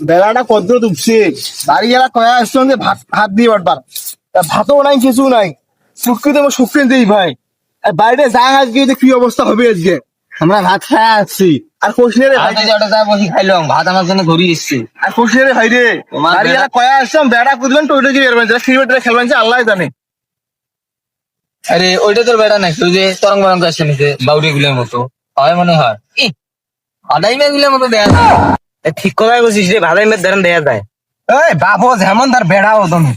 বেলাটা কত উঠছে, বাড়ি গেলা কয়া আসছো যে ভাত ভাত দিয়ে বাটবার, ভাতও নাই কিছু নাই, শুক্রি তো শুক্রি দিই ভাই। আর বাইরে যা আজকে যে কি অবস্থা হবে আজকে, আমরা ভাত খায় আসছি আর কোশিয়ারে ভাই যা বসি খাইলাম ভাত আমার জন্য ঘুরি এসছি। আর কোশিয়ারে ভাই রে বাড়ি গেলা কয়া আসছো বেড়া কুদবেন টোটো কি বেরবেন যারা ক্রিকেট খেলবেন আল্লাহ জানে। আরে ওইটা তোর বেটা নাকি ওই যে তরঙ্গ বরঙ্গ আসছে নিচে বাউরি গুলোর মতো হয় মনে হয় আদাই মেয়ে গুলোর মতো দেয়া যায়। ঠিক কথাই বলছিস রে, ভালোই মেয়ের ধারণ দেয়া যায়। এই বাবু যেমন তার বেড়াও তুমি।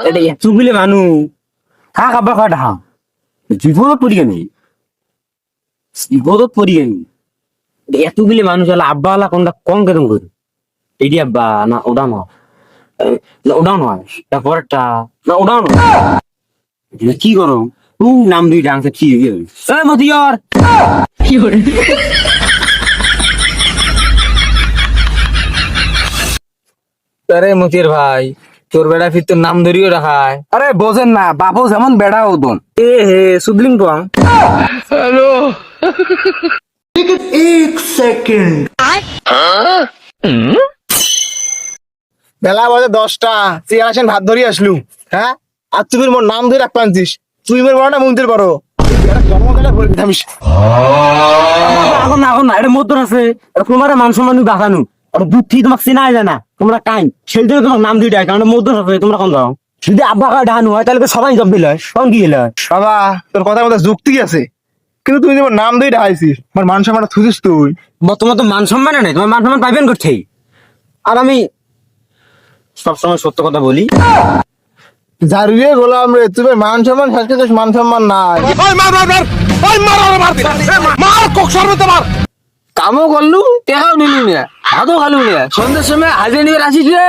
এটা এতগুলি মানুষ খা খাবার খাওয়া ঢা বিপদত পড়ি গেনি, বিপদত পড়ি গেনি। এতগুলি মানুষ হলে আব্বা আলা কোনটা কম কেতন করি, এটি আব্বা না ওটা নয়, ওটাও নয়, তারপরটা না ওটাও নয়। কি করো তুই নাম দুই ডান্সে কি মতিয়র কি করে। আরে মতির ভাই তোর বেটা ফির তোর নাম ধরিও রাখায়। আরে বোঝেন না বাবু যেমন বেড়া ওদন। এ হে সুদলিং পাং। বেলা বাজে 10টা, চেয়ার আসেন ভাত ধরিয়ে আসলু। হ্যাঁ আর তুমি মোর নাম ধরে রাখ পানছিস, তুই মোর বড় না মন্দির বড় জন্মকালে বলবি থামিস। এখন না এখন না, এটা মধ্যন আছে, তোমার মান সম্মান দেখানো ওটা বুদ্ধি তোমাকে চেনা যায় না, তোমরা টাইম সেই জন্য তোমার নাম দুইটা, কারণ মধ্যন আছে তোমরা কোন যাও। যদি আব্বা কার ডাহানো হয় তাহলে তো সবাই জব দিল, তখন কি হলো? বাবা তোর কথার মধ্যে যুক্তি আছে, কিন্তু তুই যেমন নাম দিয়ে ঢাইছিস আমার মান সম্মান থুছিস তুই। তোমার তো মান সম্মান নেই, তোমার মান সম্মান পাইবেন করছেই। আর আমি সবসময় সত্য কথা বলি। জারিয়ে গোলাম রে, তুই মান সম্মান শেষ মান সম্মান নাই। কামও করলু টেকাও নিলু না, ভাতও খালু না, সন্ধ্যের সময় হাজির নিয়ে আসিস রে।